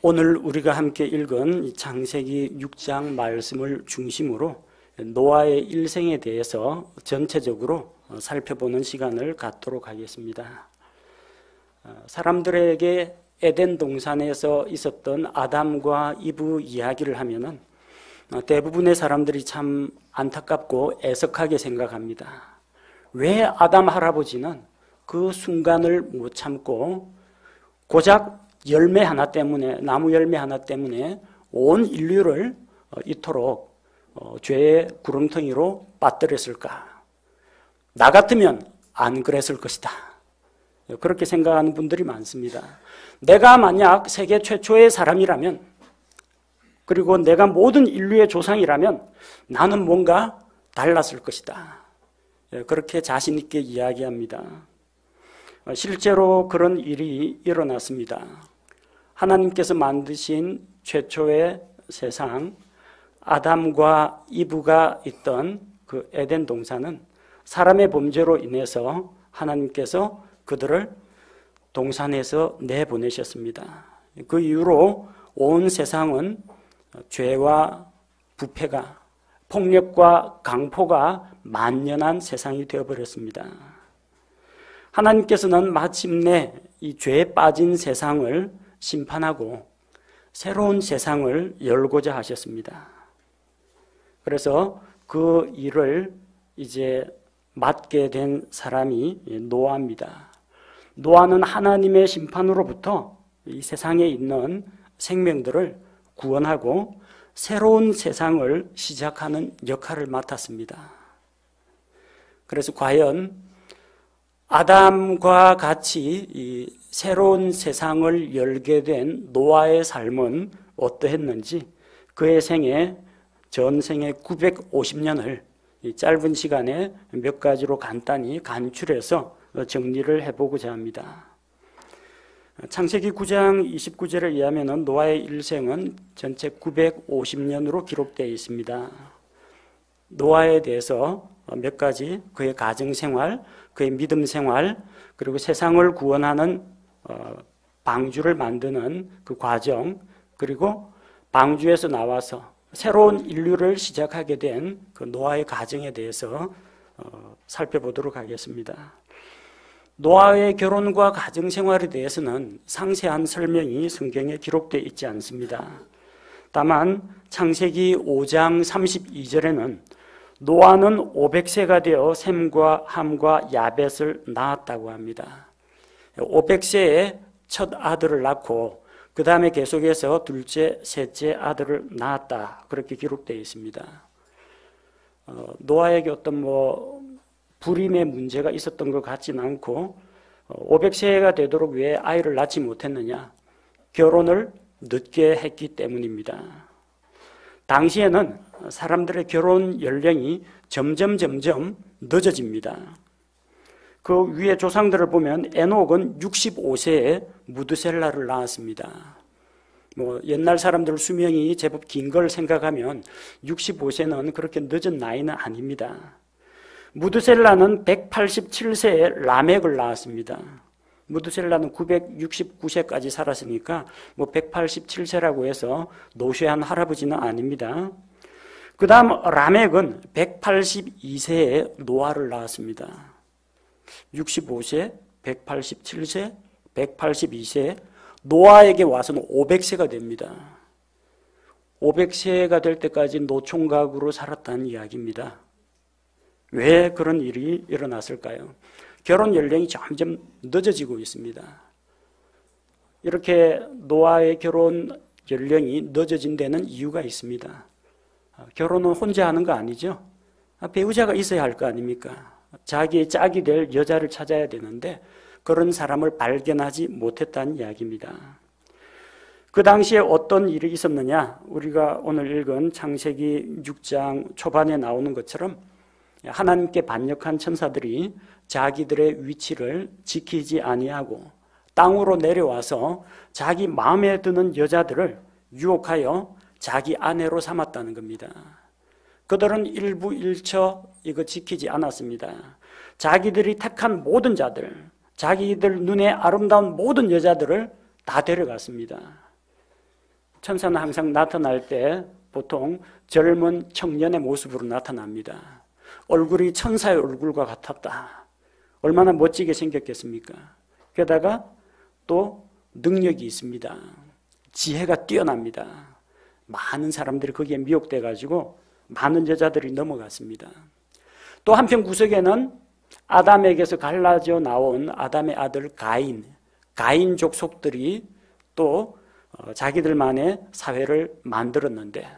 오늘 우리가 함께 읽은 창세기 6장 말씀을 중심으로 노아의 일생에 대해서 전체적으로 살펴보는 시간을 갖도록 하겠습니다. 사람들에게 에덴 동산에서 있었던 아담과 이브 이야기를 하면은 대부분의 사람들이 참 안타깝고 애석하게 생각합니다. 왜 아담 할아버지는 그 순간을 못 참고 고작 열매 하나 때문에, 나무 열매 하나 때문에 온 인류를 이토록 죄의 구렁텅이로 빠뜨렸을까? 나 같으면 안 그랬을 것이다. 그렇게 생각하는 분들이 많습니다. 내가 만약 세계 최초의 사람이라면, 그리고 내가 모든 인류의 조상이라면 나는 뭔가 달랐을 것이다. 그렇게 자신 있게 이야기합니다. 실제로 그런 일이 일어났습니다. 하나님께서 만드신 최초의 세상, 아담과 이브가 있던 그 에덴 동산은 사람의 범죄로 인해서 하나님께서 그들을 동산에서 내보내셨습니다. 그 이후로 온 세상은 죄와 부패가, 폭력과 강포가 만연한 세상이 되어버렸습니다. 하나님께서는 마침내 이 죄에 빠진 세상을 심판하고 새로운 세상을 열고자 하셨습니다. 그래서 그 일을 이제 맡게 된 사람이 노아입니다. 노아는 하나님의 심판으로부터 이 세상에 있는 생명들을 구원하고 새로운 세상을 시작하는 역할을 맡았습니다. 그래서 과연 아담과 같이 이 새로운 세상을 열게 된 노아의 삶은 어떠했는지 그의 생애, 전생의 950년을 이 짧은 시간에 몇 가지로 간단히 간추려서 정리를 해보고자 합니다. 창세기 9장 29절에 의하면 노아의 일생은 전체 950년으로 기록되어 있습니다. 노아에 대해서 몇 가지 그의 가정생활, 그의 믿음생활, 그리고 세상을 구원하는 방주를 만드는 그 과정, 그리고 방주에서 나와서 새로운 인류를 시작하게 된 그 노아의 가정에 대해서 살펴보도록 하겠습니다. 노아의 결혼과 가정생활에 대해서는 상세한 설명이 성경에 기록되어 있지 않습니다. 다만 창세기 5장 32절에는 노아는 500세가 되어 셈과 함과 야벳을 낳았다고 합니다. 500세에 첫 아들을 낳고 그 다음에 계속해서 둘째, 셋째 아들을 낳았다. 그렇게 기록되어 있습니다. 노아에게 어떤 불임의 문제가 있었던 것 같지는 않고 500세가 되도록 왜 아이를 낳지 못했느냐? 결혼을 늦게 했기 때문입니다. 당시에는 사람들의 결혼 연령이 점점 늦어집니다. 그 위에 조상들을 보면 에녹은 65세에 무드셀라를 낳았습니다. 옛날 사람들 수명이 제법 긴 걸 생각하면 65세는 그렇게 늦은 나이는 아닙니다. 무드셀라는 187세에 라멕을 낳았습니다. 무드셀라는 969세까지 살았으니까 187세라고 해서 노쇠한 할아버지는 아닙니다. 그 다음 라멕은 182세에 노아를 낳았습니다. 65세, 187세, 182세, 노아에게 와서는 500세가 됩니다. 500세가 될 때까지 노총각으로 살았다는 이야기입니다. 왜 그런 일이 일어났을까요? 결혼 연령이 점점 늦어지고 있습니다. 이렇게 노아의 결혼 연령이 늦어진 데는 이유가 있습니다. 결혼은 혼자 하는 거 아니죠? 배우자가 있어야 할 거 아닙니까? 자기의 짝이 될 여자를 찾아야 되는데 그런 사람을 발견하지 못했다는 이야기입니다. 그 당시에 어떤 일이 있었느냐? 우리가 오늘 읽은 창세기 6장 초반에 나오는 것처럼 하나님께 반역한 천사들이 자기들의 위치를 지키지 아니하고 땅으로 내려와서 자기 마음에 드는 여자들을 유혹하여 자기 아내로 삼았다는 겁니다. 그들은 일부 일처 이거 지키지 않았습니다. 자기들이 택한 모든 자들, 자기들 눈에 아름다운 모든 여자들을 다 데려갔습니다. 천사는 항상 나타날 때 보통 젊은 청년의 모습으로 나타납니다. 얼굴이 천사의 얼굴과 같았다. 얼마나 멋지게 생겼겠습니까? 게다가 또 능력이 있습니다. 지혜가 뛰어납니다. 많은 사람들이 거기에 미혹돼 가지고 많은 여자들이 넘어갔습니다. 또 한편 구석에는 아담에게서 갈라져 나온 아담의 아들 가인 족속들이 또 자기들만의 사회를 만들었는데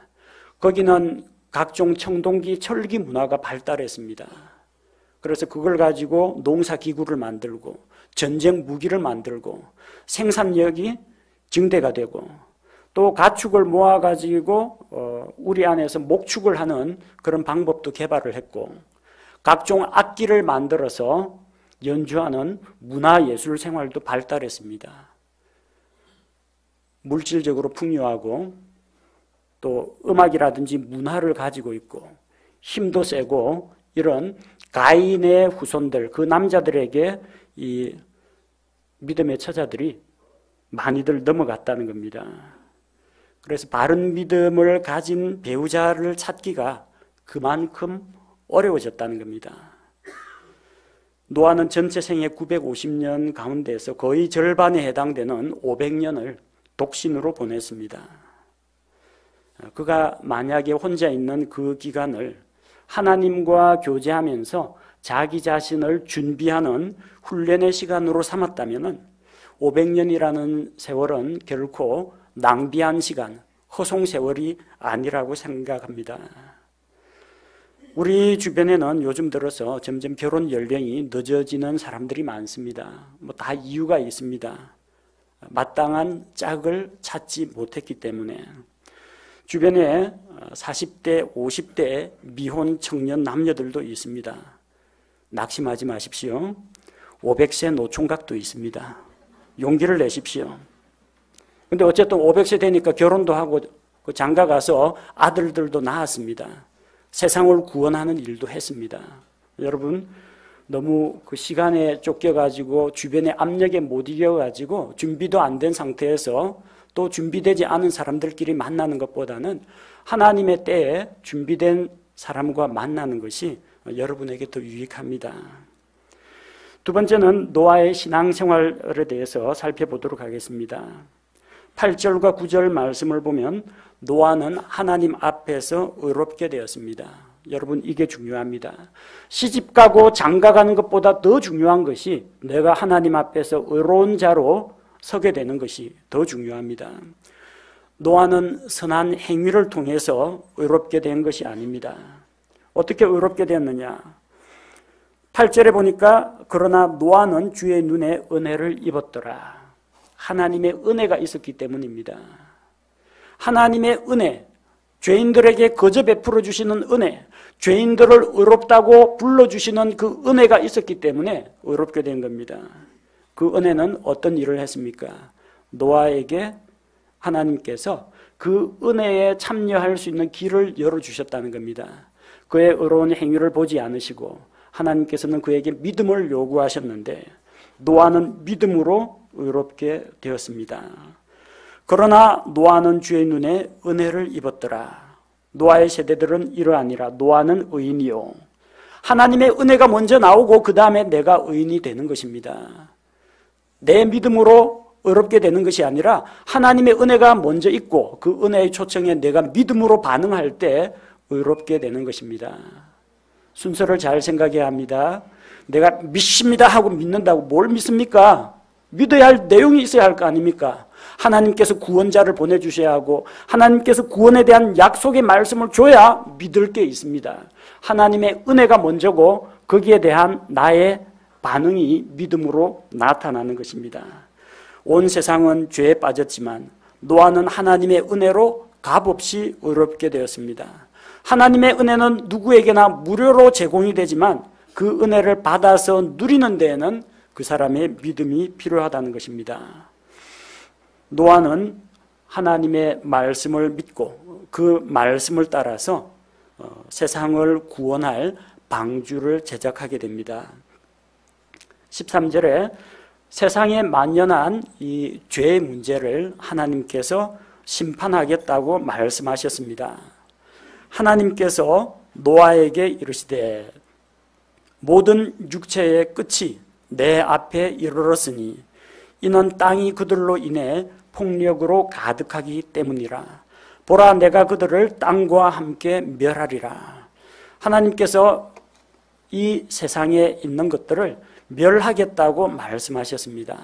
거기는 각종 청동기, 철기 문화가 발달했습니다. 그래서 그걸 가지고 농사기구를 만들고 전쟁 무기를 만들고 생산력이 증대가 되고 또 가축을 모아가지고 우리 안에서 목축을 하는 그런 방법도 개발을 했고 각종 악기를 만들어서 연주하는 문화예술 생활도 발달했습니다. 물질적으로 풍요하고 또 음악이라든지 문화를 가지고 있고 힘도 세고 이런 가인의 후손들, 그 남자들에게 이 믿음의 처자들이 많이들 넘어갔다는 겁니다. 그래서 바른 믿음을 가진 배우자를 찾기가 그만큼 어려워졌다는 겁니다. 노아는 전체 생애 950년 가운데서 거의 절반에 해당되는 500년을 독신으로 보냈습니다. 그가 만약에 혼자 있는 그 기간을 하나님과 교제하면서 자기 자신을 준비하는 훈련의 시간으로 삼았다면 500년이라는 세월은 결코 낭비한 시간, 허송 세월이 아니라고 생각합니다. 우리 주변에는 요즘 들어서 점점 결혼 연령이 늦어지는 사람들이 많습니다. 다 이유가 있습니다. 마땅한 짝을 찾지 못했기 때문에. 주변에 40대, 50대 미혼 청년 남녀들도 있습니다. 낙심하지 마십시오. 500세 노총각도 있습니다. 용기를 내십시오. 근데 어쨌든 500세 되니까 결혼도 하고 장가 가서 아들들도 낳았습니다. 세상을 구원하는 일도 했습니다. 여러분, 너무 그 시간에 쫓겨가지고 주변의 압력에 못 이겨가지고 준비도 안 된 상태에서 또 준비되지 않은 사람들끼리 만나는 것보다는 하나님의 때에 준비된 사람과 만나는 것이 여러분에게 더 유익합니다. 두 번째는 노아의 신앙생활에 대해서 살펴보도록 하겠습니다. 8절과 9절 말씀을 보면 노아는 하나님 앞에서 의롭게 되었습니다. 여러분, 이게 중요합니다. 시집가고 장가가는 것보다 더 중요한 것이 내가 하나님 앞에서 의로운 자로 서게 되는 것이 더 중요합니다. 노아는 선한 행위를 통해서 의롭게 된 것이 아닙니다. 어떻게 의롭게 되었느냐? 8절에 보니까 그러나 노아는 주의 눈에 은혜를 입었더라. 하나님의 은혜가 있었기 때문입니다. 하나님의 은혜, 죄인들에게 거저 베풀어 주시는 은혜, 죄인들을 의롭다고 불러주시는 그 은혜가 있었기 때문에 의롭게 된 겁니다. 그 은혜는 어떤 일을 했습니까? 노아에게 하나님께서 그 은혜에 참여할 수 있는 길을 열어주셨다는 겁니다. 그의 의로운 행위를 보지 않으시고 하나님께서는 그에게 믿음을 요구하셨는데 노아는 믿음으로 의롭게 되었습니다. 그러나 노아는 주의 눈에 은혜를 입었더라. 노아의 세대들은 이러하니라. 노아는 의인이요. 하나님의 은혜가 먼저 나오고 그 다음에 내가 의인이 되는 것입니다. 내 믿음으로 의롭게 되는 것이 아니라 하나님의 은혜가 먼저 있고 그 은혜의 초청에 내가 믿음으로 반응할 때 의롭게 되는 것입니다. 순서를 잘 생각해야 합니다. 내가 믿습니다 하고 믿는다고 뭘 믿습니까? 믿어야 할 내용이 있어야 할 거 아닙니까? 하나님께서 구원자를 보내주셔야 하고 하나님께서 구원에 대한 약속의 말씀을 줘야 믿을 게 있습니다. 하나님의 은혜가 먼저고 거기에 대한 나의 반응이 믿음으로 나타나는 것입니다. 온 세상은 죄에 빠졌지만 노아는 하나님의 은혜로 값없이 의롭게 되었습니다. 하나님의 은혜는 누구에게나 무료로 제공이 되지만 그 은혜를 받아서 누리는 데에는 그 사람의 믿음이 필요하다는 것입니다. 노아는 하나님의 말씀을 믿고 그 말씀을 따라서 세상을 구원할 방주를 제작하게 됩니다. 13절에 세상에 만연한 이 죄의 문제를 하나님께서 심판하겠다고 말씀하셨습니다. 하나님께서 노아에게 이르시되 모든 육체의 끝이 내 앞에 이르렀으니 이는 땅이 그들로 인해 폭력으로 가득하기 때문이라. 보라, 내가 그들을 땅과 함께 멸하리라. 하나님께서 이 세상에 있는 것들을 멸하겠다고 말씀하셨습니다.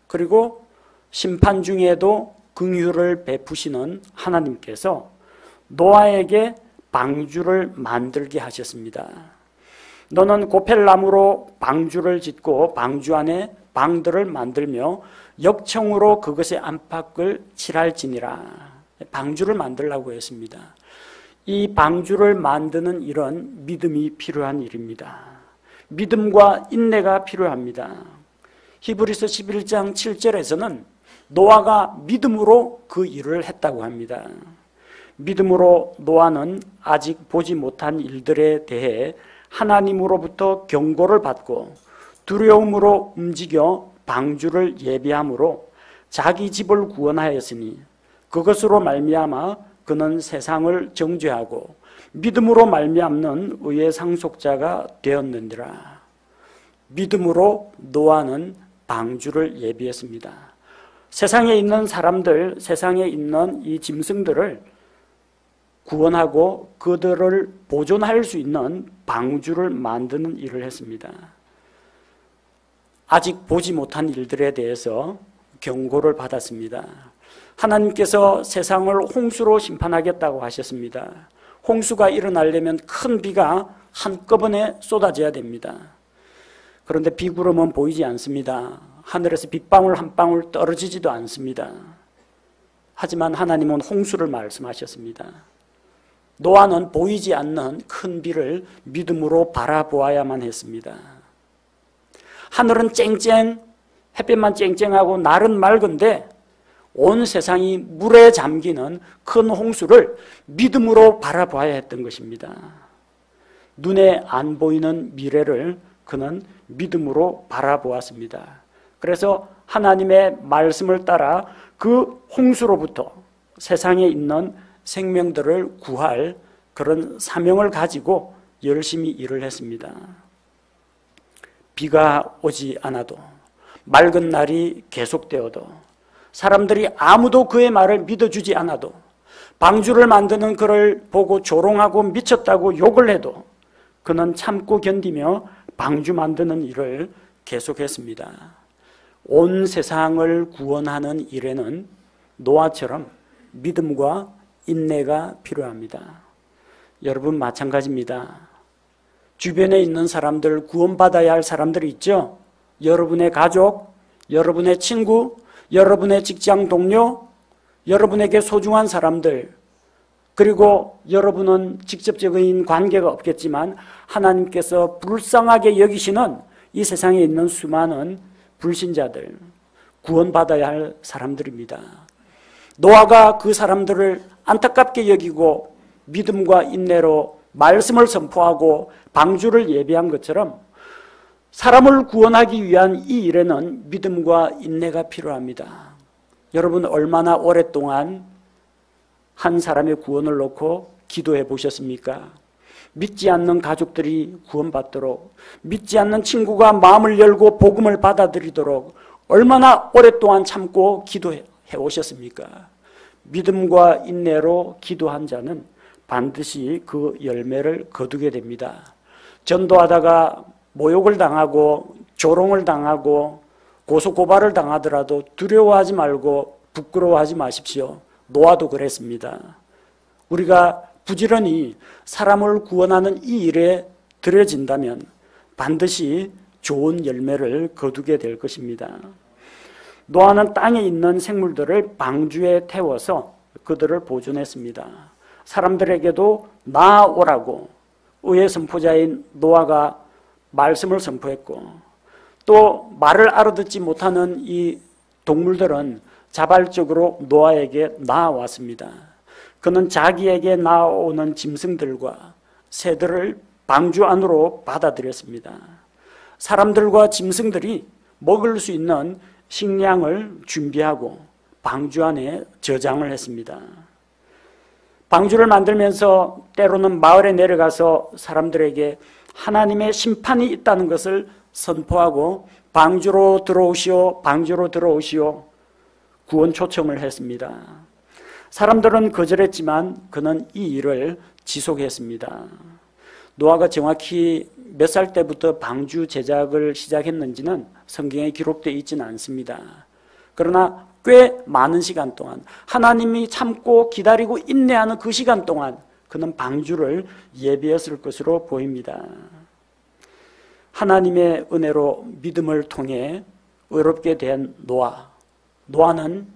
그리고 심판 중에도 긍휼을 베푸시는 하나님께서 노아에게 방주를 만들게 하셨습니다. 너는 고펠나무로 방주를 짓고 방주 안에 방들을 만들며 역청으로 그것의 안팎을 칠할지니라. 방주를 만들라고 했습니다. 이 방주를 만드는 일은 믿음이 필요한 일입니다. 믿음과 인내가 필요합니다. 히브리서 11장 7절에서는 노아가 믿음으로 그 일을 했다고 합니다. 믿음으로 노아는 아직 보지 못한 일들에 대해 하나님으로부터 경고를 받고 두려움으로 움직여 방주를 예비함으로 자기 집을 구원하였으니 그것으로 말미암아 그는 세상을 정죄하고 믿음으로 말미암는 의의 상속자가 되었느니라. 믿음으로 노아는 방주를 예비했습니다. 세상에 있는 사람들, 세상에 있는 이 짐승들을 구원하고 그들을 보존할 수 있는 방주를 만드는 일을 했습니다. 아직 보지 못한 일들에 대해서 경고를 받았습니다. 하나님께서 세상을 홍수로 심판하겠다고 하셨습니다. 홍수가 일어나려면 큰 비가 한꺼번에 쏟아져야 됩니다. 그런데 비구름은 보이지 않습니다. 하늘에서 빗방울 한 방울 떨어지지도 않습니다. 하지만 하나님은 홍수를 말씀하셨습니다. 노아는 보이지 않는 큰 비를 믿음으로 바라보아야만 했습니다. 하늘은 쨍쨍, 햇빛만 쨍쨍하고 날은 맑은데 온 세상이 물에 잠기는 큰 홍수를 믿음으로 바라봐야 했던 것입니다. 눈에 안 보이는 미래를 그는 믿음으로 바라보았습니다. 그래서 하나님의 말씀을 따라 그 홍수로부터 세상에 있는 생명들을 구할 그런 사명을 가지고 열심히 일을 했습니다. 비가 오지 않아도 맑은 날이 계속되어도 사람들이 아무도 그의 말을 믿어주지 않아도 방주를 만드는 그를 보고 조롱하고 미쳤다고 욕을 해도 그는 참고 견디며 방주 만드는 일을 계속했습니다. 온 세상을 구원하는 일에는 노아처럼 믿음과 인내가 필요합니다. 여러분 마찬가지입니다. 주변에 있는 사람들, 구원받아야 할 사람들이 있죠. 여러분의 가족, 여러분의 친구, 여러분의 직장 동료, 여러분에게 소중한 사람들, 그리고 여러분은 직접적인 관계가 없겠지만 하나님께서 불쌍하게 여기시는 이 세상에 있는 수많은 불신자들, 구원받아야 할 사람들입니다. 노아가 그 사람들을 안타깝게 여기고 믿음과 인내로 말씀을 선포하고 방주를 예비한 것처럼 사람을 구원하기 위한 이 일에는 믿음과 인내가 필요합니다. 여러분 얼마나 오랫동안 한 사람의 구원을 놓고 기도해 보셨습니까? 믿지 않는 가족들이 구원받도록, 믿지 않는 친구가 마음을 열고 복음을 받아들이도록 얼마나 오랫동안 참고 기도해 오셨습니까? 믿음과 인내로 기도한 자는 반드시 그 열매를 거두게 됩니다. 전도하다가 모욕을 당하고 조롱을 당하고 고소고발을 당하더라도 두려워하지 말고 부끄러워하지 마십시오. 노아도 그랬습니다. 우리가 부지런히 사람을 구원하는 이 일에 들여진다면 반드시 좋은 열매를 거두게 될 것입니다. 노아는 땅에 있는 생물들을 방주에 태워서 그들을 보존했습니다. 사람들에게도 나아오라고 의의 선포자인 노아가 말씀을 선포했고, 또 말을 알아듣지 못하는 이 동물들은 자발적으로 노아에게 나아왔습니다. 그는 자기에게 나아오는 짐승들과 새들을 방주 안으로 받아들였습니다. 사람들과 짐승들이 먹을 수 있는 식량을 준비하고 방주 안에 저장을 했습니다. 방주를 만들면서 때로는 마을에 내려가서 사람들에게 하나님의 심판이 있다는 것을 선포하고 방주로 들어오시오, 방주로 들어오시오 구원 초청을 했습니다. 사람들은 거절했지만 그는 이 일을 지속했습니다. 노아가 정확히 몇 살 때부터 방주 제작을 시작했는지는 성경에 기록되어 있지는 않습니다. 그러나 꽤 많은 시간 동안 하나님이 참고 기다리고 인내하는 그 시간 동안 그는 방주를 예비했을 것으로 보입니다. 하나님의 은혜로 믿음을 통해 의롭게 된 노아는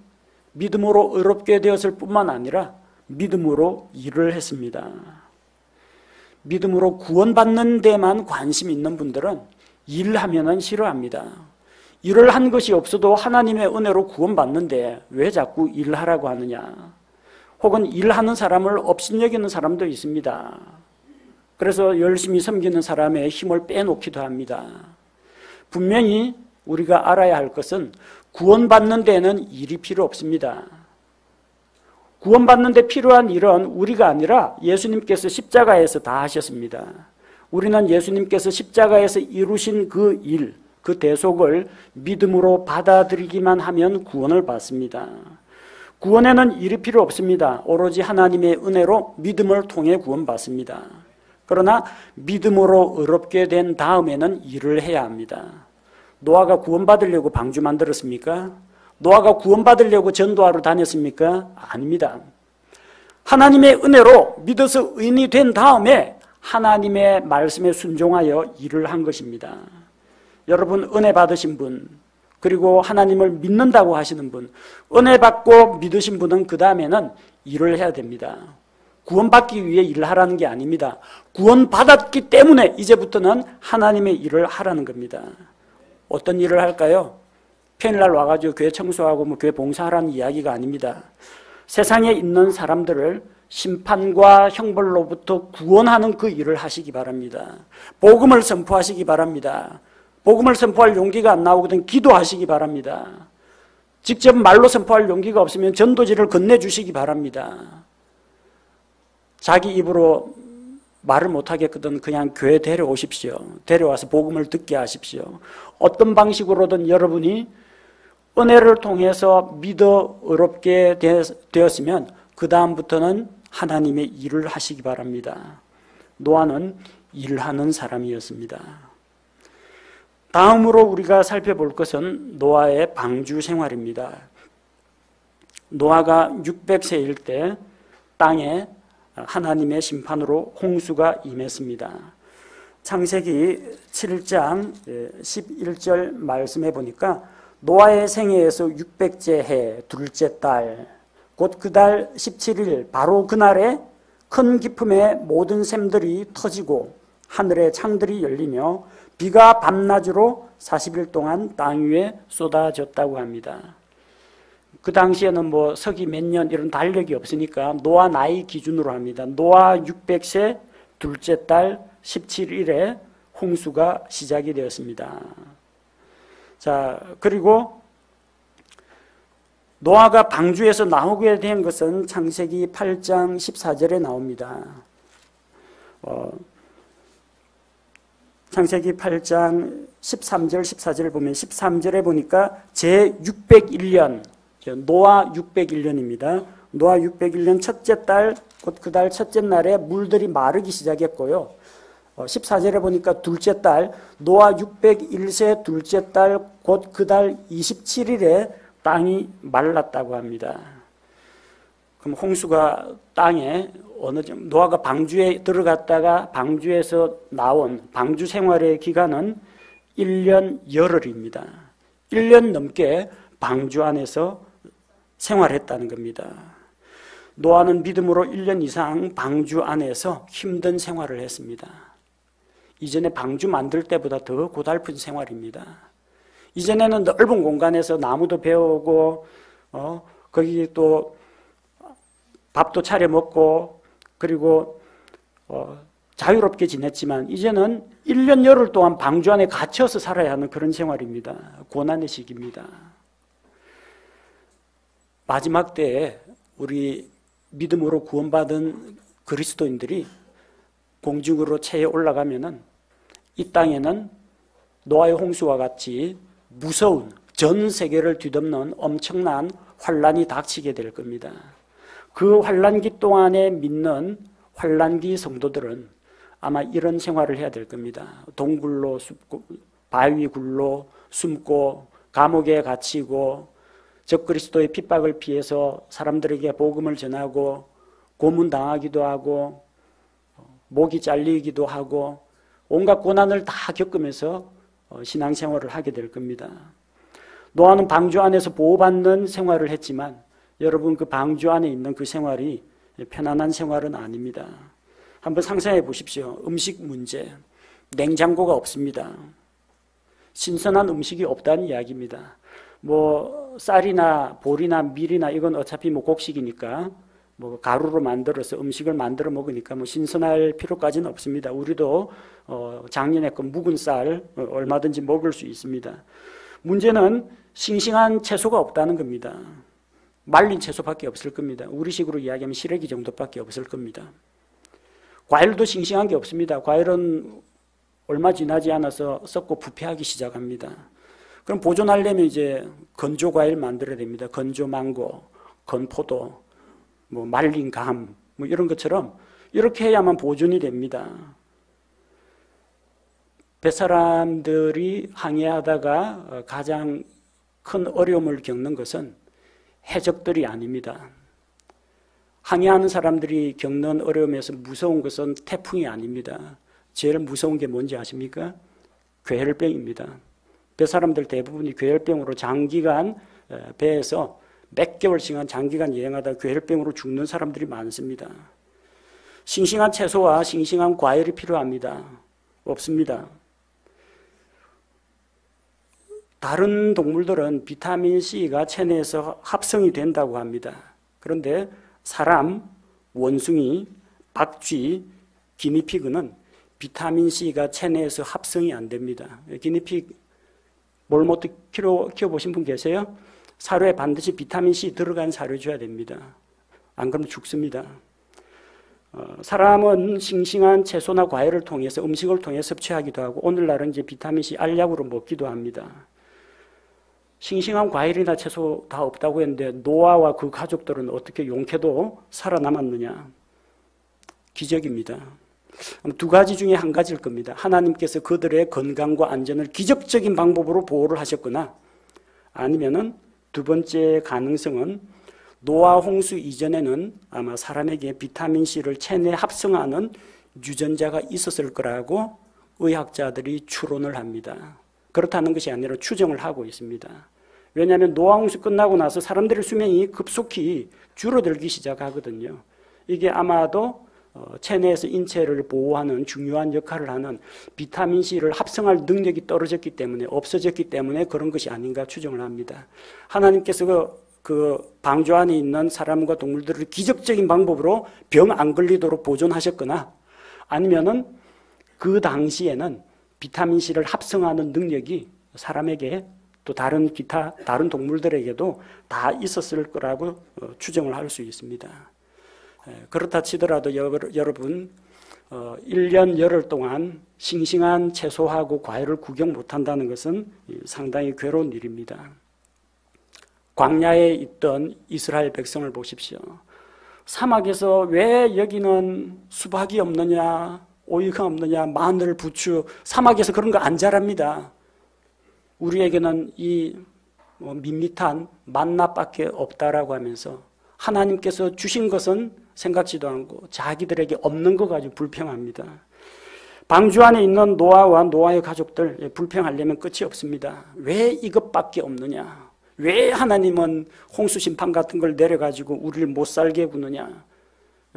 믿음으로 의롭게 되었을 뿐만 아니라 믿음으로 일을 했습니다. 믿음으로 구원받는 데만 관심 있는 분들은 일하면은 싫어합니다. 일을 한 것이 없어도 하나님의 은혜로 구원받는데 왜 자꾸 일하라고 하느냐. 혹은 일하는 사람을 업신여기는 사람도 있습니다. 그래서 열심히 섬기는 사람의 힘을 빼놓기도 합니다. 분명히 우리가 알아야 할 것은 구원받는 데는 일이 필요 없습니다. 구원받는 데 필요한 일은 우리가 아니라 예수님께서 십자가에서 다 하셨습니다. 우리는 예수님께서 십자가에서 이루신 그 일, 그 대속을 믿음으로 받아들이기만 하면 구원을 받습니다. 구원에는 일이 필요 없습니다. 오로지 하나님의 은혜로 믿음을 통해 구원받습니다. 그러나 믿음으로 의롭게 된 다음에는 일을 해야 합니다. 노아가 구원받으려고 방주 만들었습니까? 노아가 구원받으려고 전도하러 다녔습니까? 아닙니다. 하나님의 은혜로 믿어서 의인이 된 다음에 하나님의 말씀에 순종하여 일을 한 것입니다. 여러분 은혜 받으신 분, 그리고 하나님을 믿는다고 하시는 분, 은혜 받고 믿으신 분은 그 다음에는 일을 해야 됩니다. 구원받기 위해 일을 하라는 게 아닙니다. 구원받았기 때문에 이제부터는 하나님의 일을 하라는 겁니다. 어떤 일을 할까요? 평일날 와가지고 교회 청소하고 교회 봉사하라는 이야기가 아닙니다. 세상에 있는 사람들을 심판과 형벌로부터 구원하는 그 일을 하시기 바랍니다. 복음을 선포하시기 바랍니다. 복음을 선포할 용기가 안 나오거든 기도하시기 바랍니다. 직접 말로 선포할 용기가 없으면 전도지를 건네주시기 바랍니다. 자기 입으로 말을 못하겠거든 그냥 교회 데려오십시오. 데려와서 복음을 듣게 하십시오. 어떤 방식으로든 여러분이 은혜를 통해서 믿어 의롭게 되었으면 그 다음부터는 하나님의 일을 하시기 바랍니다. 노아는 일하는 사람이었습니다. 다음으로 우리가 살펴볼 것은 노아의 방주 생활입니다. 노아가 600세일 때 땅에 하나님의 심판으로 홍수가 임했습니다. 창세기 7장 11절 말씀해 보니까 노아의 생애에서 600째 해 둘째 달 곧 그 달 17일 바로 그날에 큰 기품의 모든 샘들이 터지고 하늘의 창들이 열리며 비가 밤낮으로 40일 동안 땅 위에 쏟아졌다고 합니다. 그 당시에는 서기 몇 년 이런 달력이 없으니까 노아 나이 기준으로 합니다. 노아 600세 둘째 달 17일에 홍수가 시작이 되었습니다. 자, 그리고 노아가 방주에서 나오게 된 것은 창세기 8장 14절에 나옵니다. 창세기 8장 13절 14절을 보면 13절에 보니까 제601년 노아 601년입니다. 노아 601년 첫째 달 곧 그 달 첫째 날에 물들이 마르기 시작했고요. 14절에 보니까 둘째 달 노아 601세 둘째 달 곧 그 달 27일에 땅이 말랐다고 합니다. 그럼 홍수가 땅에 노아가 방주에 들어갔다가 방주에서 나온 방주 생활의 기간은 1년 열흘입니다. 1년 넘게 방주 안에서 생활했다는 겁니다. 노아는 믿음으로 1년 이상 방주 안에서 힘든 생활을 했습니다. 이전에 방주 만들 때보다 더 고달픈 생활입니다. 이전에는 넓은 공간에서 나무도 베어오고 거기 또 밥도 차려 먹고 그리고 자유롭게 지냈지만 이제는 1년 열흘 동안 방주 안에 갇혀서 살아야 하는 그런 생활입니다. 고난의 시기입니다. 마지막 때에 우리 믿음으로 구원받은 그리스도인들이 공중으로 체에 올라가면은 이 땅에는 노아의 홍수와 같이 무서운 전 세계를 뒤덮는 엄청난 환란이 닥치게 될 겁니다. 그 환란기 동안에 믿는 환란기 성도들은 아마 이런 생활을 해야 될 겁니다. 동굴로 숨고, 바위 굴로 숨고, 감옥에 갇히고, 적그리스도의 핍박을 피해서 사람들에게 복음을 전하고, 고문당하기도 하고, 목이 잘리기도 하고, 온갖 고난을 다 겪으면서 신앙생활을 하게 될 겁니다. 노아는 방주 안에서 보호받는 생활을 했지만 여러분 그 방주 안에 있는 그 생활이 편안한 생활은 아닙니다. 한번 상상해 보십시오. 음식 문제. 냉장고가 없습니다. 신선한 음식이 없다는 이야기입니다. 뭐 쌀이나 보리나 밀이나 이건 어차피 뭐 곡식이니까 뭐 가루로 만들어서 음식을 만들어 먹으니까 뭐 신선할 필요까지는 없습니다. 우리도 작년에 그 묵은 쌀 얼마든지 먹을 수 있습니다. 문제는 싱싱한 채소가 없다는 겁니다. 말린 채소밖에 없을 겁니다. 우리식으로 이야기하면 시래기 정도밖에 없을 겁니다. 과일도 싱싱한 게 없습니다. 과일은 얼마 지나지 않아서 썩고 부패하기 시작합니다. 그럼 보존하려면 이제 건조 과일 만들어야 됩니다. 건조 망고, 건포도, 뭐 말린 감뭐 이런 것처럼 이렇게 해야만 보존이 됩니다. 뱃사람들이 항해하다가 가장 큰 어려움을 겪는 것은 해적들이 아닙니다. 항해하는 사람들이 겪는 어려움에서 무서운 것은 태풍이 아닙니다. 제일 무서운 게 뭔지 아십니까? 괴혈병입니다. 뱃사람들 대부분이 괴혈병으로 장기간 배에서 몇 개월씩은 장기간 여행하다 괴혈병으로 죽는 사람들이 많습니다. 싱싱한 채소와 싱싱한 과일이 필요합니다. 없습니다. 다른 동물들은 비타민C가 체내에서 합성이 된다고 합니다. 그런데 사람, 원숭이, 박쥐, 기니피그는 비타민C가 체내에서 합성이 안 됩니다. 기니피그 몰모트 키워보신 분 계세요? 사료에 반드시 비타민C 들어간 사료 줘야 됩니다. 안 그러면 죽습니다. 사람은 싱싱한 채소나 과일을 통해서 음식을 통해 섭취하기도 하고 오늘날은 이제 비타민C 알약으로 먹기도 합니다. 싱싱한 과일이나 채소 다 없다고 했는데 노아와 그 가족들은 어떻게 용케도 살아남았느냐? 기적입니다. 두 가지 중에 한 가지일 겁니다. 하나님께서 그들의 건강과 안전을 기적적인 방법으로 보호를 하셨거나 아니면은 두 번째 가능성은 노아 홍수 이전에는 아마 사람에게 비타민C를 체내에 합성하는 유전자가 있었을 거라고 의학자들이 추론을 합니다. 그렇다는 것이 아니라 추정을 하고 있습니다. 왜냐하면 노아 홍수 끝나고 나서 사람들의 수명이 급속히 줄어들기 시작하거든요. 이게 아마도 체내에서 인체를 보호하는 중요한 역할을 하는 비타민C를 합성할 능력이 떨어졌기 때문에 없어졌기 때문에 그런 것이 아닌가 추정을 합니다. 하나님께서 그 방주 안에 있는 사람과 동물들을 기적적인 방법으로 병 안 걸리도록 보존하셨거나 아니면은 그 당시에는 비타민C를 합성하는 능력이 사람에게 또 다른 동물들에게도 다 있었을 거라고 추정을 할 수 있습니다. 그렇다 치더라도 여러분 1년 열흘 동안 싱싱한 채소하고 과일을 구경 못한다는 것은 상당히 괴로운 일입니다. 광야에 있던 이스라엘 백성을 보십시오. 사막에서 왜 여기는 수박이 없느냐, 오이가 없느냐, 마늘, 부추, 사막에서 그런 거 안 자랍니다. 우리에게는 이 밋밋한 만나밖에 없다라고 하면서 하나님께서 주신 것은 생각지도 않고 자기들에게 없는 거 가지고 불평합니다. 방주 안에 있는 노아와 노아의 가족들 불평하려면 끝이 없습니다. 왜 이것밖에 없느냐? 왜 하나님은 홍수 심판 같은 걸 내려가지고 우리를 못 살게 구느냐?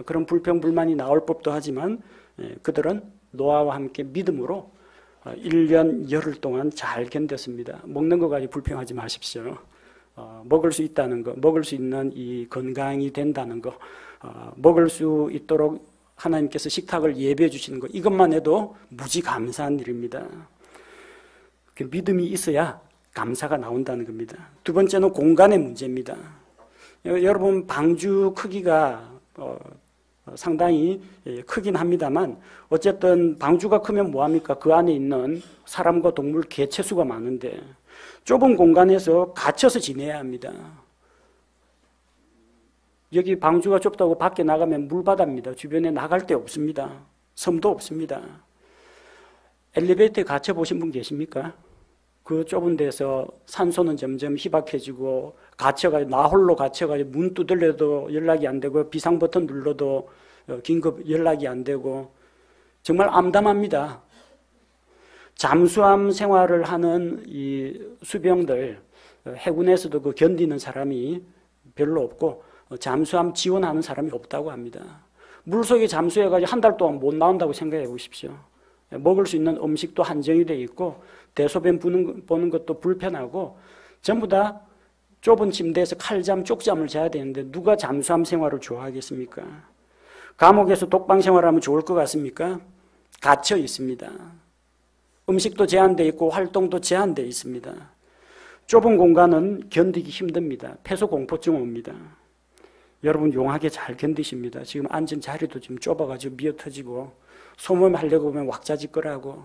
그런 불평 불만이 나올 법도 하지만 그들은 노아와 함께 믿음으로 1년 열흘 동안 잘 견뎠습니다. 먹는 거 가지고 불평하지 마십시오. 먹을 수 있다는 거, 먹을 수 있는 이 건강이 된다는 거, 먹을 수 있도록 하나님께서 식탁을 예배해 주시는 것, 이것만 해도 무지 감사한 일입니다. 믿음이 있어야 감사가 나온다는 겁니다. 두 번째는 공간의 문제입니다. 여러분 방주 크기가 상당히 크긴 합니다만 어쨌든 방주가 크면 뭐합니까? 그 안에 있는 사람과 동물, 개체수가 많은데 좁은 공간에서 갇혀서 지내야 합니다. 여기 방주가 좁다고 밖에 나가면 물바다입니다. 주변에 나갈 데 없습니다. 섬도 없습니다. 엘리베이터에 갇혀 보신 분 계십니까? 그 좁은 데서 산소는 점점 희박해지고 갇혀가지고 나 홀로 갇혀가지고 문 두들려도 연락이 안 되고 비상 버튼 눌러도 긴급 연락이 안 되고 정말 암담합니다. 잠수함 생활을 하는 이 수병들 해군에서도 그 견디는 사람이 별로 없고 잠수함 지원하는 사람이 없다고 합니다. 물속에 잠수해가지고 한 달 동안 못 나온다고 생각해 보십시오. 먹을 수 있는 음식도 한정이 되어 있고 대소변 보는 것도 불편하고 전부 다 좁은 침대에서 칼잠, 쪽잠을 자야 되는데 누가 잠수함 생활을 좋아하겠습니까? 감옥에서 독방 생활하면 좋을 것 같습니까? 갇혀 있습니다. 음식도 제한되어 있고 활동도 제한되어 있습니다. 좁은 공간은 견디기 힘듭니다. 폐소공포증 옵니다. 여러분 용하게 잘 견디십니다. 지금 앉은 자리도 지금 좁아가지고 미어터지고 소모임 하려고 보면 왁자지껄하고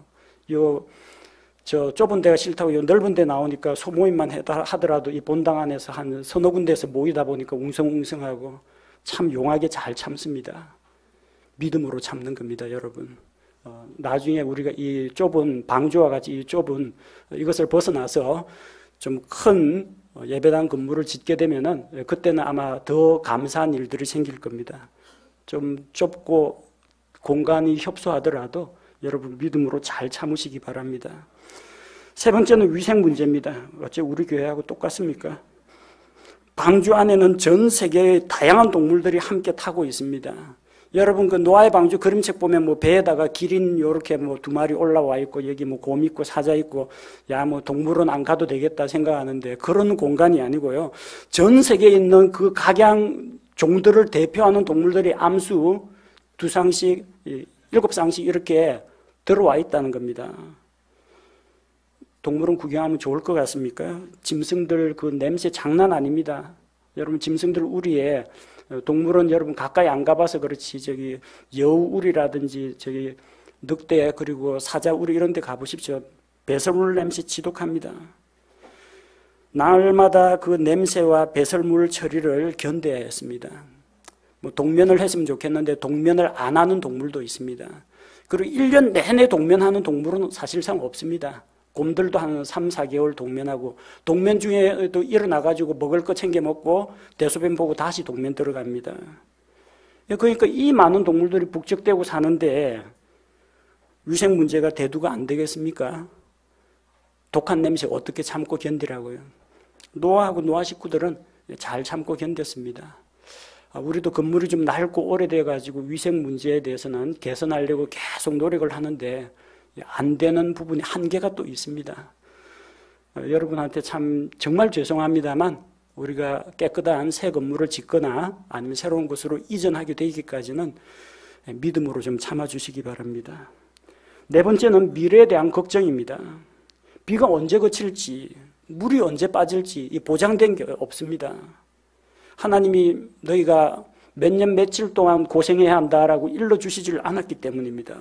저 좁은 데가 싫다고 요 넓은 데 나오니까 소모임만 하더라도 이 본당 안에서 한 서너 군데에서 모이다 보니까 웅성웅성하고 참 용하게 잘 참습니다. 믿음으로 참는 겁니다, 여러분. 나중에 우리가 이 좁은 방주와 같이 이 좁은 이것을 벗어나서 좀 큰 예배당 건물을 짓게 되면은 그때는 아마 더 감사한 일들이 생길 겁니다. 좀 좁고 공간이 협소하더라도 여러분 믿음으로 잘 참으시기 바랍니다. 세 번째는 위생 문제입니다. 어째 우리 교회하고 똑같습니까? 방주 안에는 전 세계의 다양한 동물들이 함께 타고 있습니다. 여러분 그 노아의 방주 그림책 보면 뭐 배에다가 기린 요렇게 뭐 2마리 올라와 있고 여기 뭐 곰 있고 사자 있고 야 뭐 동물원 안 가도 되겠다 생각하는데 그런 공간이 아니고요. 전 세계에 있는 그 각양 종들을 대표하는 동물들이 암수 2쌍씩 7쌍씩 이렇게 들어와 있다는 겁니다. 동물원 구경하면 좋을 것 같습니까? 짐승들 그 냄새 장난 아닙니다. 여러분 짐승들 우리에 동물원 여러분 가까이 안 가봐서 그렇지 저기 여우우리라든지 저기 늑대 그리고 사자우리 이런 데 가보십시오. 배설물 냄새 지독합니다. 날마다 그 냄새와 배설물 처리를 견뎌야 했습니다. 뭐 동면을 했으면 좋겠는데 동면을 안 하는 동물도 있습니다. 그리고 1년 내내 동면하는 동물은 사실상 없습니다. 곰들도 한 3, 4개월 동면하고 동면 중에도 일어나가지고 먹을 거 챙겨 먹고 대소변 보고 다시 동면 들어갑니다. 그러니까 이 많은 동물들이 북적대고 사는데 위생 문제가 대두가 안 되겠습니까? 독한 냄새 어떻게 참고 견디라고요? 노아하고 노아 식구들은 잘 참고 견뎠습니다. 우리도 건물이 좀 낡고 오래돼가지고 위생 문제에 대해서는 개선하려고 계속 노력을 하는데 안 되는 부분이 한계가 또 있습니다. 여러분한테 참 정말 죄송합니다만 우리가 깨끗한 새 건물을 짓거나 아니면 새로운 곳으로 이전하게 되기까지는 믿음으로 좀 참아주시기 바랍니다. 네 번째는 미래에 대한 걱정입니다. 비가 언제 그칠지, 물이 언제 빠질지 보장된 게 없습니다. 하나님이 너희가 몇 년 며칠 동안 고생해야 한다라고 일러주시질 않았기 때문입니다.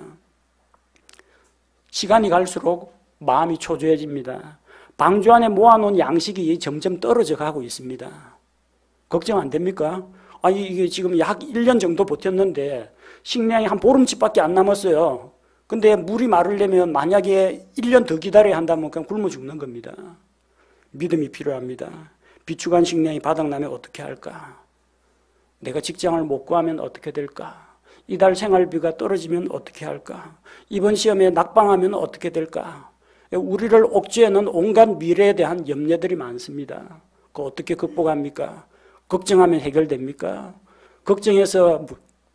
시간이 갈수록 마음이 초조해집니다. 방주 안에 모아놓은 양식이 점점 떨어져 가고 있습니다. 걱정 안 됩니까? 이게 지금 약 1년 정도 버텼는데 식량이 한 보름치밖에 안 남았어요. 근데 물이 마르려면 만약에 1년 더 기다려야 한다면 그냥 굶어 죽는 겁니다. 믿음이 필요합니다. 비축한 식량이 바닥나면 어떻게 할까? 내가 직장을 못 구하면 어떻게 될까? 이달 생활비가 떨어지면 어떻게 할까? 이번 시험에 낙방하면 어떻게 될까? 우리를 옥죄하는 온갖 미래에 대한 염려들이 많습니다. 그거 어떻게 극복합니까? 걱정하면 해결됩니까? 걱정해서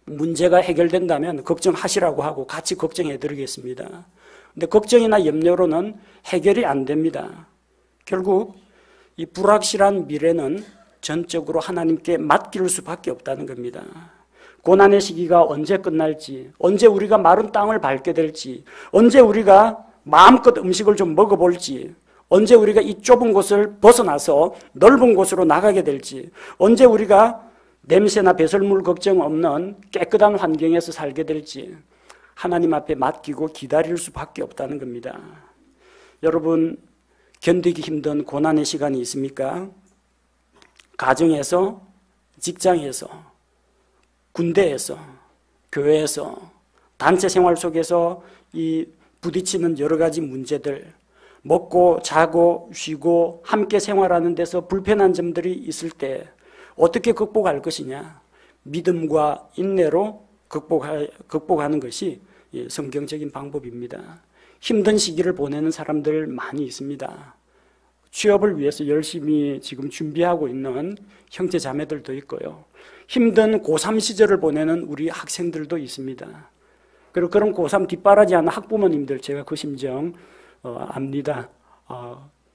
문제가 해결된다면 걱정하시라고 하고 같이 걱정해 드리겠습니다. 근데 걱정이나 염려로는 해결이 안 됩니다. 결국 이 불확실한 미래는 전적으로 하나님께 맡길 수밖에 없다는 겁니다. 고난의 시기가 언제 끝날지, 언제 우리가 마른 땅을 밟게 될지, 언제 우리가 마음껏 음식을 좀 먹어볼지, 언제 우리가 이 좁은 곳을 벗어나서 넓은 곳으로 나가게 될지, 언제 우리가 냄새나 배설물 걱정 없는 깨끗한 환경에서 살게 될지 하나님 앞에 맡기고 기다릴 수밖에 없다는 겁니다. 여러분, 견디기 힘든 고난의 시간이 있습니까? 가정에서, 직장에서, 군대에서, 교회에서, 단체 생활 속에서 이 부딪히는 여러 가지 문제들, 먹고 자고 쉬고 함께 생활하는 데서 불편한 점들이 있을 때 어떻게 극복할 것이냐? 믿음과 인내로 극복하는 것이 성경적인 방법입니다. 힘든 시기를 보내는 사람들 많이 있습니다. 취업을 위해서 열심히 지금 준비하고 있는 형제 자매들도 있고요. 힘든 고3 시절을 보내는 우리 학생들도 있습니다. 그리고 그런 고3 뒷바라지 하는 학부모님들, 제가 그 심정 압니다.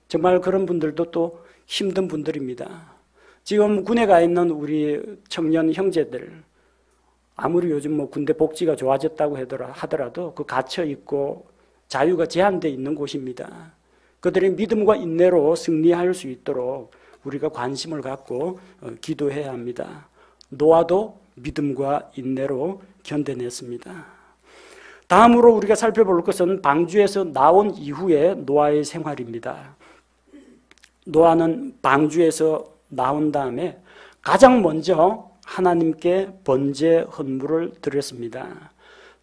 정말 그런 분들도 또 힘든 분들입니다. 지금 군에 가 있는 우리 청년 형제들, 아무리 요즘 뭐 군대 복지가 좋아졌다고 하더라도 그 갇혀 있고 자유가 제한되어 있는 곳입니다. 그들의 믿음과 인내로 승리할 수 있도록 우리가 관심을 갖고 기도해야 합니다. 노아도 믿음과 인내로 견뎌냈습니다. 다음으로 우리가 살펴볼 것은 방주에서 나온 이후의 노아의 생활입니다. 노아는 방주에서 나온 다음에 가장 먼저 하나님께 번제 헌물을 드렸습니다.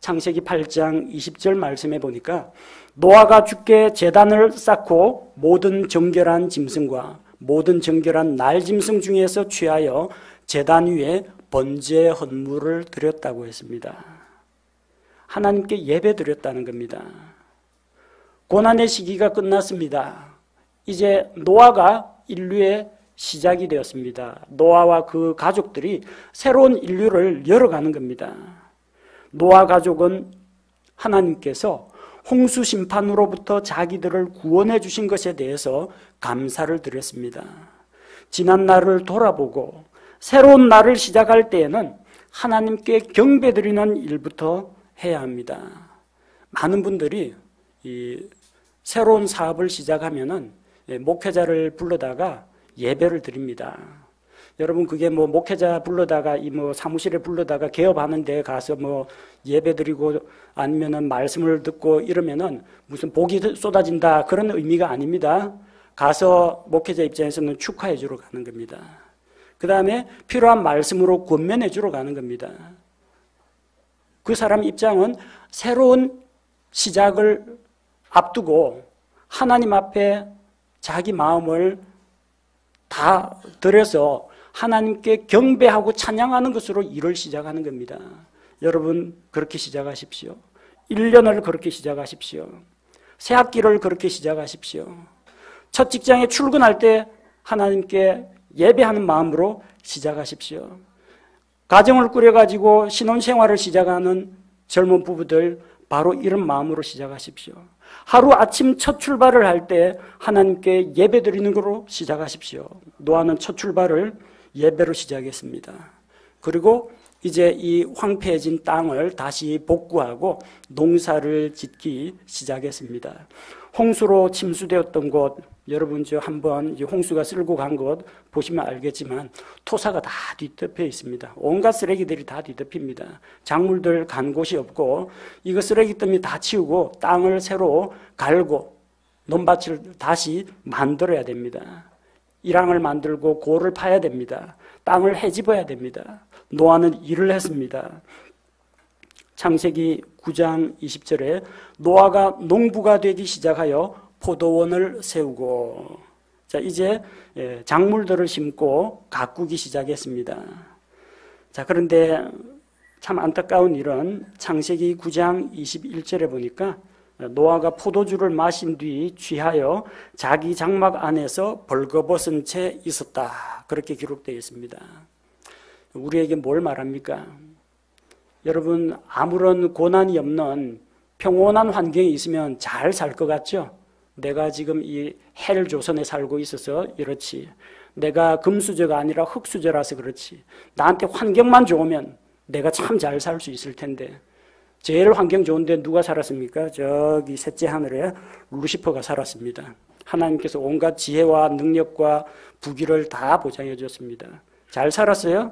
창세기 8장 20절 말씀에 보니까 노아가 주께 제단을 쌓고 모든 정결한 짐승과 모든 정결한 날짐승 중에서 취하여 제단 위에 번제 헌물을 드렸다고 했습니다. 하나님께 예배 드렸다는 겁니다. 고난의 시기가 끝났습니다. 이제 노아가 인류의 시작이 되었습니다. 노아와 그 가족들이 새로운 인류를 열어가는 겁니다. 노아 가족은 하나님께서 홍수 심판으로부터 자기들을 구원해 주신 것에 대해서 감사를 드렸습니다. 지난 날을 돌아보고 새로운 날을 시작할 때에는 하나님께 경배드리는 일부터 해야 합니다. 많은 분들이 이 새로운 사업을 시작하면은 목회자를 불러다가 예배를 드립니다. 여러분, 그게 뭐 목회자 불러다가 사무실에 불러다가 개업하는 데 가서 뭐 예배 드리고 아니면은 말씀을 듣고 이러면은 무슨 복이 쏟아진다 그런 의미가 아닙니다. 가서 목회자 입장에서는 축하해 주러 가는 겁니다. 그 다음에 필요한 말씀으로 권면해 주러 가는 겁니다. 그 사람 입장은 새로운 시작을 앞두고 하나님 앞에 자기 마음을 다 들여서 하나님께 경배하고 찬양하는 것으로 일을 시작하는 겁니다. 여러분, 그렇게 시작하십시오. 1년을 그렇게 시작하십시오. 새 학기를 그렇게 시작하십시오. 첫 직장에 출근할 때 하나님께 예배하는 마음으로 시작하십시오. 가정을 꾸려가지고 신혼생활을 시작하는 젊은 부부들, 바로 이런 마음으로 시작하십시오. 하루 아침 첫 출발을 할 때 하나님께 예배 드리는 것으로 시작하십시오. 노아는 첫 출발을 예배로 시작했습니다. 그리고 이제 이 황폐해진 땅을 다시 복구하고 농사를 짓기 시작했습니다. 홍수로 침수되었던 곳, 여러분 저 한번 홍수가 쓸고 간 곳 보시면 알겠지만 토사가 다 뒤덮여 있습니다. 온갖 쓰레기들이 다 뒤덮입니다. 작물들 간 곳이 없고 이거 쓰레기 때문에 다 치우고 땅을 새로 갈고 논밭을 다시 만들어야 됩니다. 일항을 만들고 고를 파야 됩니다. 땅을 헤집어야 됩니다. 노아는 일을 했습니다. 창세기 9장 20절에 노아가 농부가 되기 시작하여 포도원을 세우고, 자, 이제 작물들을 심고 가꾸기 시작했습니다. 자, 그런데 참 안타까운 일은 창세기 9장 21절에 보니까 노아가 포도주를 마신 뒤 취하여 자기 장막 안에서 벌거벗은 채 있었다. 그렇게 기록되어 있습니다. 우리에게 뭘 말합니까? 여러분, 아무런 고난이 없는 평온한 환경에 있으면 잘 살 것 같죠? 내가 지금 이 헬 조선에 살고 있어서 이렇지. 내가 금수저가 아니라 흙수저라서 그렇지. 나한테 환경만 좋으면 내가 참 잘 살 수 있을 텐데. 제일 환경 좋은데 누가 살았습니까? 저기 셋째 하늘에 루시퍼가 살았습니다. 하나님께서 온갖 지혜와 능력과 부귀를 다 보장해 줬습니다. 잘 살았어요?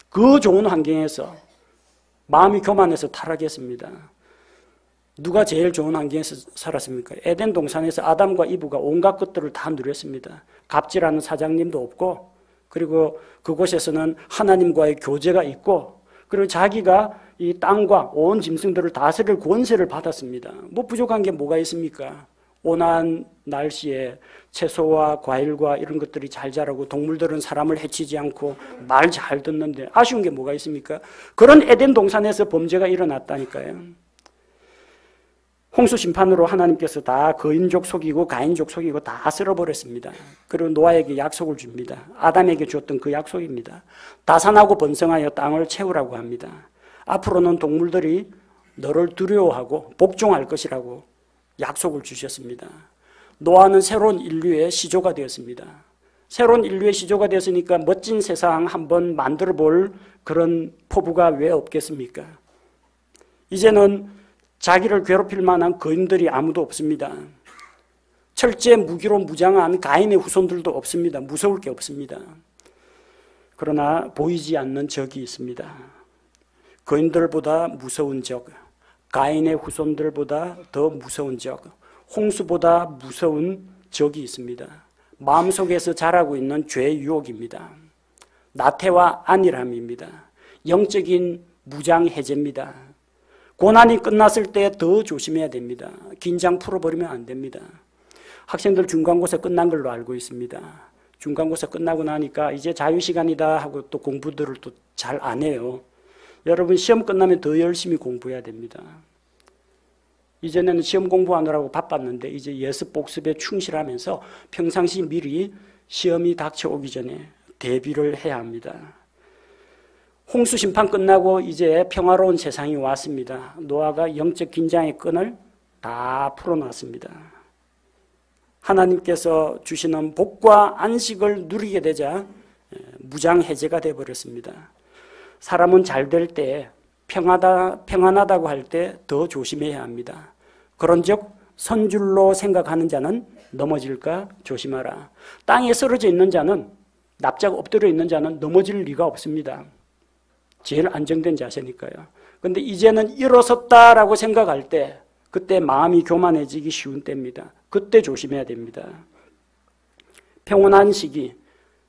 그 좋은 환경에서 마음이 교만해서 타락했습니다. 누가 제일 좋은 환경에서 살았습니까? 에덴 동산에서 아담과 이브가 온갖 것들을 다 누렸습니다. 갑질하는 사장님도 없고, 그리고 그곳에서는 하나님과의 교제가 있고, 그리고 자기가 이 땅과 온 짐승들을 다스릴 권세를 받았습니다. 뭐 부족한 게 뭐가 있습니까? 온화한 날씨에 채소와 과일과 이런 것들이 잘 자라고 동물들은 사람을 해치지 않고 말 잘 듣는데 아쉬운 게 뭐가 있습니까? 그런 에덴 동산에서 범죄가 일어났다니까요. 홍수 심판으로 하나님께서 다 거인족 속이고 가인족 속이고 다 쓸어버렸습니다. 그리고 노아에게 약속을 줍니다. 아담에게 줬던 그 약속입니다. 다산하고 번성하여 땅을 채우라고 합니다. 앞으로는 동물들이 너를 두려워하고 복종할 것이라고 약속을 주셨습니다. 노아는 새로운 인류의 시조가 되었습니다. 새로운 인류의 시조가 되었으니까 멋진 세상 한번 만들어 볼 그런 포부가 왜 없겠습니까? 이제는 자기를 괴롭힐 만한 거인들이 아무도 없습니다. 철제 무기로 무장한 가인의 후손들도 없습니다. 무서울 게 없습니다. 그러나 보이지 않는 적이 있습니다. 거인들보다 무서운 적, 가인의 후손들보다 더 무서운 적, 홍수보다 무서운 적이 있습니다. 마음속에서 자라고 있는 죄의 유혹입니다. 나태와 안일함입니다. 영적인 무장해제입니다. 고난이 끝났을 때 더 조심해야 됩니다. 긴장 풀어버리면 안 됩니다. 학생들 중간고사 끝난 걸로 알고 있습니다. 중간고사 끝나고 나니까 이제 자유시간이다 하고 또 공부들을 또 잘 안 해요. 여러분 시험 끝나면 더 열심히 공부해야 됩니다. 이전에는 시험 공부하느라고 바빴는데 이제 예습 복습에 충실하면서 평상시 미리 시험이 닥쳐오기 전에 대비를 해야 합니다. 홍수 심판 끝나고 이제 평화로운 세상이 왔습니다. 노아가 영적 긴장의 끈을 다 풀어놨습니다. 하나님께서 주시는 복과 안식을 누리게 되자 무장해제가 되어버렸습니다. 사람은 잘 될 때, 평안하다고 할 때 더 조심해야 합니다. 그런즉 선줄로 생각하는 자는 넘어질까 조심하라. 땅에 쓰러져 있는 자는, 납작 엎드려 있는 자는 넘어질 리가 없습니다. 제일 안정된 자세니까요. 그런데 이제는 일어섰다라고 생각할 때 그때 마음이 교만해지기 쉬운 때입니다. 그때 조심해야 됩니다. 평온한 시기,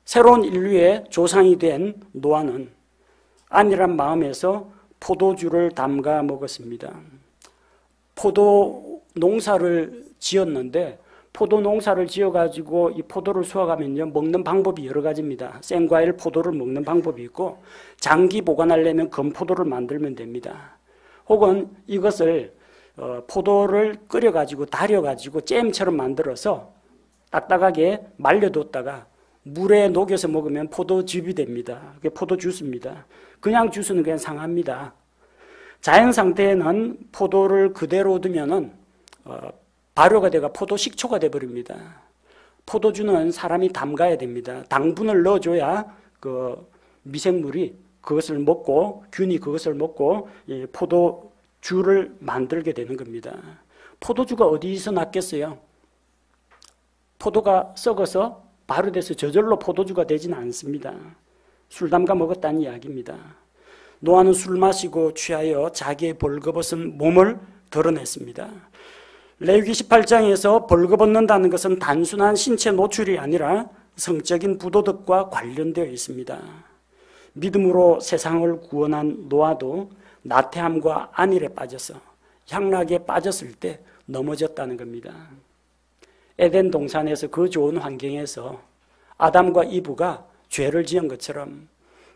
새로운 인류의 조상이 된 노아는 안일한 마음에서 포도주를 담가 먹었습니다. 포도 농사를 지었는데 포도 농사를 지어가지고 이 포도를 수확하면요, 먹는 방법이 여러 가지입니다. 생과일 포도를 먹는 방법이 있고, 장기 보관하려면 건포도를 만들면 됩니다. 혹은 이것을 포도를 끓여가지고 달여가지고 잼처럼 만들어서 딱딱하게 말려뒀다가 물에 녹여서 먹으면 포도즙이 됩니다. 그게 포도 주스입니다. 그냥 주스는 그냥 상합니다. 자연 상태에는 포도를 그대로 두면은 발효가 돼가 포도 식초가 돼버립니다. 포도주는 사람이 담가야 됩니다. 당분을 넣어줘야 그 미생물이 그것을 먹고, 균이 그것을 먹고 포도주를 만들게 되는 겁니다. 포도주가 어디서 났겠어요? 포도가 썩어서 발효돼서 저절로 포도주가 되지는 않습니다. 술 담가 먹었다는 이야기입니다. 노아는 술 마시고 취하여 자기의 벌거벗은 몸을 드러냈습니다. 레위기 18장에서 벌거벗는다는 것은 단순한 신체 노출이 아니라 성적인 부도덕과 관련되어 있습니다. 믿음으로 세상을 구원한 노아도 나태함과 안일에 빠져서 향락에 빠졌을 때 넘어졌다는 겁니다. 에덴 동산에서 그 좋은 환경에서 아담과 이브가 죄를 지은 것처럼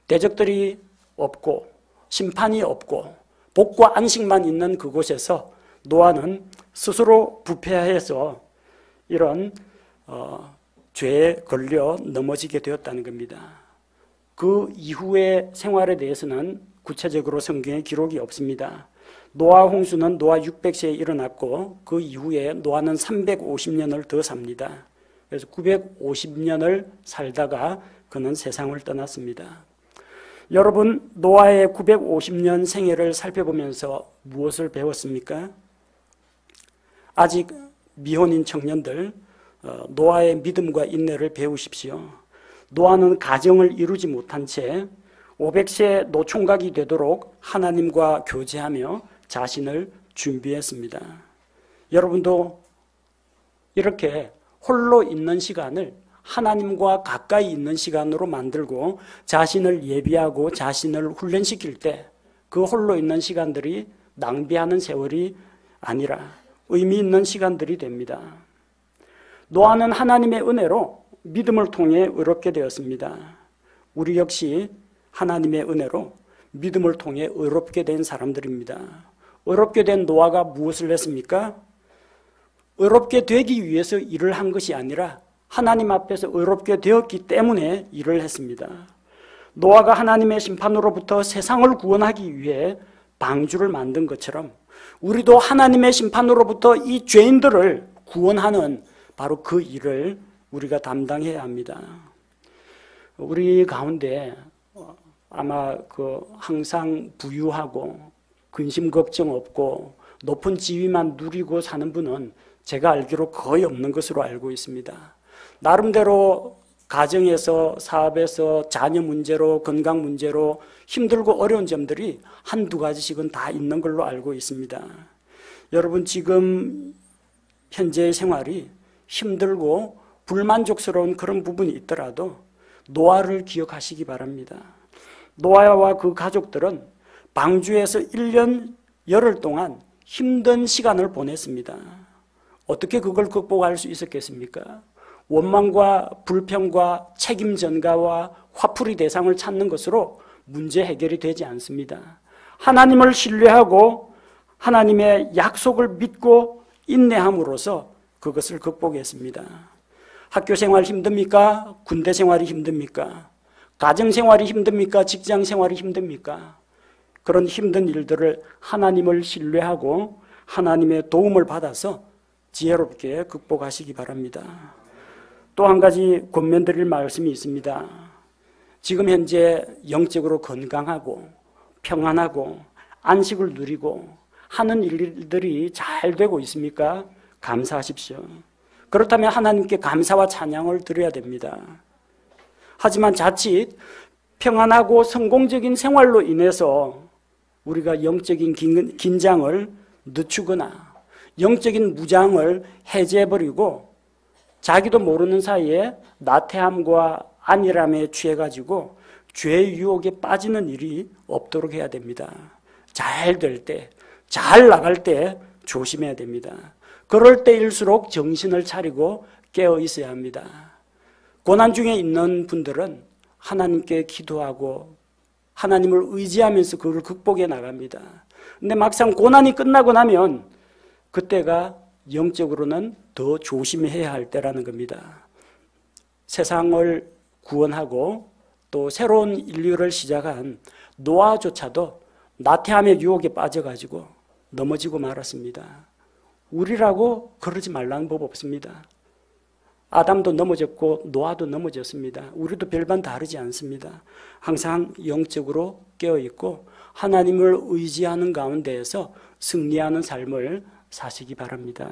대적들이 없고 심판이 없고 복과 안식만 있는 그곳에서 노아는 스스로 부패해서 이런 죄에 걸려 넘어지게 되었다는 겁니다. 그 이후의 생활에 대해서는 구체적으로 성경에 기록이 없습니다. 노아 홍수는 노아 600세에 일어났고 그 이후에 노아는 350년을 더 삽니다. 그래서 950년을 살다가 그는 세상을 떠났습니다. 여러분, 노아의 950년 생애를 살펴보면서 무엇을 배웠습니까? 아직 미혼인 청년들, 노아의 믿음과 인내를 배우십시오. 노아는 가정을 이루지 못한 채 500세 노총각이 되도록 하나님과 교제하며 자신을 준비했습니다. 여러분도 이렇게 홀로 있는 시간을 하나님과 가까이 있는 시간으로 만들고 자신을 예비하고 자신을 훈련시킬 때 그 홀로 있는 시간들이 낭비하는 세월이 아니라 의미 있는 시간들이 됩니다. 노아는 하나님의 은혜로 믿음을 통해 의롭게 되었습니다. 우리 역시 하나님의 은혜로 믿음을 통해 의롭게 된 사람들입니다. 의롭게 된 노아가 무엇을 했습니까? 의롭게 되기 위해서 일을 한 것이 아니라 하나님 앞에서 의롭게 되었기 때문에 일을 했습니다. 노아가 하나님의 심판으로부터 세상을 구원하기 위해 방주를 만든 것처럼 우리도 하나님의 심판으로부터 이 죄인들을 구원하는 바로 그 일을 우리가 담당해야 합니다. 우리 가운데 아마 항상 부유하고 근심 걱정 없고 높은 지위만 누리고 사는 분은 제가 알기로 거의 없는 것으로 알고 있습니다. 나름대로 가정에서 사업에서 자녀 문제로 건강 문제로 힘들고 어려운 점들이 한두 가지씩은 다 있는 걸로 알고 있습니다. 여러분 지금 현재의 생활이 힘들고 불만족스러운 그런 부분이 있더라도 노아를 기억하시기 바랍니다. 노아와 그 가족들은 방주에서 1년 열흘 동안 힘든 시간을 보냈습니다. 어떻게 그걸 극복할 수 있었겠습니까? 원망과 불평과 책임 전가와 화풀이 대상을 찾는 것으로 문제 해결이 되지 않습니다. 하나님을 신뢰하고 하나님의 약속을 믿고 인내함으로써 그것을 극복했습니다. 학교 생활 힘듭니까? 군대 생활이 힘듭니까? 가정 생활이 힘듭니까? 직장 생활이 힘듭니까? 그런 힘든 일들을 하나님을 신뢰하고 하나님의 도움을 받아서 지혜롭게 극복하시기 바랍니다. 또 한 가지 권면드릴 말씀이 있습니다. 지금 현재 영적으로 건강하고 평안하고 안식을 누리고 하는 일들이 잘 되고 있습니까? 감사하십시오. 그렇다면 하나님께 감사와 찬양을 드려야 됩니다. 하지만 자칫 평안하고 성공적인 생활로 인해서 우리가 영적인 긴장을 늦추거나 영적인 무장을 해제해버리고 자기도 모르는 사이에 나태함과 안일함에 취해가지고 죄의 유혹에 빠지는 일이 없도록 해야 됩니다. 잘 될 때, 잘 나갈 때 조심해야 됩니다. 그럴 때일수록 정신을 차리고 깨어 있어야 합니다. 고난 중에 있는 분들은 하나님께 기도하고 하나님을 의지하면서 그걸 극복해 나갑니다. 근데 막상 고난이 끝나고 나면 그때가 영적으로는 더 조심해야 할 때라는 겁니다. 세상을 구원하고 또 새로운 인류를 시작한 노아조차도 나태함의 유혹에 빠져가지고 넘어지고 말았습니다. 우리라고 그러지 말라는 법 없습니다. 아담도 넘어졌고 노아도 넘어졌습니다. 우리도 별반 다르지 않습니다. 항상 영적으로 깨어있고 하나님을 의지하는 가운데에서 승리하는 삶을 사시기 바랍니다.